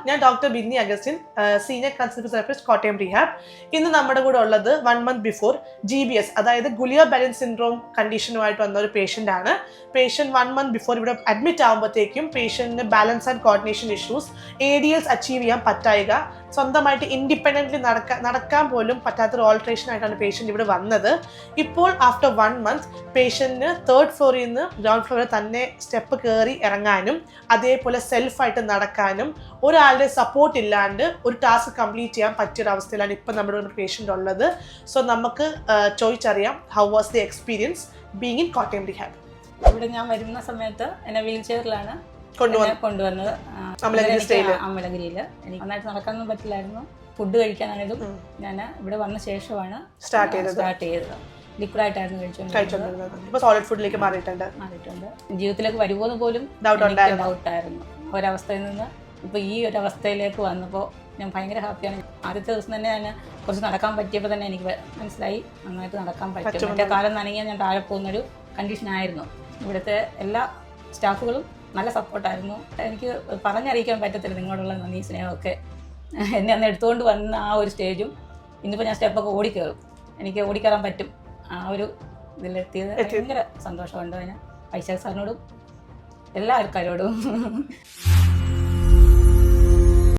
ഞാൻ doctor Binny Augustine, senior consultant therapist, Kottayam rehab. ഇന്ന് നമ്മുടെ കൂടെ ഉള്ളത് 1 month ബിഫോർ GBS, അതായത് ഗുലിയ ബെരൻ സിൻഡ്രോം കണ്ടീഷനുമായിട്ട് വന്ന ഒരു പേഷ്യൻ്റ് ആണ്. പേഷ്യൻറ്റ് 1 month ബിഫോർ ഇവിടെ അഡ്മിറ്റ് ആകുമ്പോഴത്തേക്കും പേഷ്യൻറ്റിന് balance and coordination issues, ADLs achieve ചെയ്യാൻ പറ്റായിക, സ്വന്തമായിട്ട് ഇൻഡിപെൻഡൻ്റ്ലി നടക്കാൻ പോലും പറ്റാത്തൊരു ഓൾട്രേഷൻ ആയിട്ടാണ് പേഷ്യൻ്റ് ഇവിടെ വന്നത്. ഇപ്പോൾ ആഫ്റ്റർ 1 month പേഷ്യൻറ്റിന് 3rd ഫ്ലോറിൽ നിന്ന് ഗ്രൗണ്ട് ഫ്ലോറിൽ തന്നെ സ്റ്റെപ്പ് കയറി ഇറങ്ങാനും അതേപോലെ സെൽഫായിട്ട് നടക്കാനും ഒരാളുടെ സപ്പോർട്ട് ഇല്ലാണ്ട് ഒരു ടാസ്ക് കംപ്ലീറ്റ് ചെയ്യാൻ പറ്റിയൊരവസ്ഥയിലാണ് ഇപ്പം നമ്മുടെ ഒരു പേഷ്യൻ്റ് ഉള്ളത്. സോ നമുക്ക് ചോദിച്ചറിയാം, how was the experience being in Kottayam rehab? ഇവിടെ ഞാൻ വരുന്ന സമയത്ത് എന്നെ വീൽ ചെയറിലാണ് കൊണ്ടുവന്നത്. അമ്പലഗിരിയിൽ എനിക്ക് നന്നായിട്ട് നടക്കാനൊന്നും പറ്റില്ലായിരുന്നു. ഫുഡ് കഴിക്കാനാണെങ്കിലും ഞാൻ ഇവിടെ വന്ന ശേഷമാണ് സ്റ്റാർട്ട് ചെയ്തത്. ലിക്വിഡായിട്ടായിരുന്നു കഴിച്ചുകൊണ്ടിരുന്നത്. സോളിഡ് ഫുഡിലേക്ക് മാറിയിട്ടുണ്ട്. ജീവിതത്തിലേക്ക് വരുമോന്ന് പോലും ഡൗട്ടായിരുന്നു. ഒരവസ്ഥയിൽ നിന്ന് ഇപ്പോൾ ഈ ഒരു അവസ്ഥയിലേക്ക് വന്നപ്പോൾ ഞാൻ ഭയങ്കര ഹാപ്പിയാണ്. ആദ്യത്തെ ദിവസം തന്നെ ഞാൻ കുറച്ച് നടക്കാൻ പറ്റിയപ്പോൾ തന്നെ എനിക്ക് മനസ്സിലായി നന്നായിട്ട് നടക്കാൻ പറ്റും. മറ്റേ കാലം നനങ്ങിയാൽ ഞാൻ താഴെ പോകുന്നൊരു കണ്ടീഷനായിരുന്നു. ഇവിടുത്തെ എല്ലാ സ്റ്റാഫുകളും നല്ല സപ്പോർട്ടായിരുന്നു. എനിക്ക് പറഞ്ഞറിയിക്കാൻ പറ്റത്തില്ല നിങ്ങളോടുള്ള നന്ദി സ്നേഹമൊക്കെ. എന്നെ അന്ന് എടുത്തുകൊണ്ട് വന്ന ആ ഒരു സ്റ്റേജും ഇന്നിപ്പോൾ ഞാൻ സ്റ്റെപ്പൊക്കെ ഓടിക്കയറും, എനിക്ക് ഓടിക്കയറാൻ പറ്റും. ആ ഒരു ഇതിലെത്തിയത് ഭയങ്കര സന്തോഷമുണ്ട്. അതിന് വൈശാഖ് സാറിനോടും എല്ലാ ആൾക്കാരോടും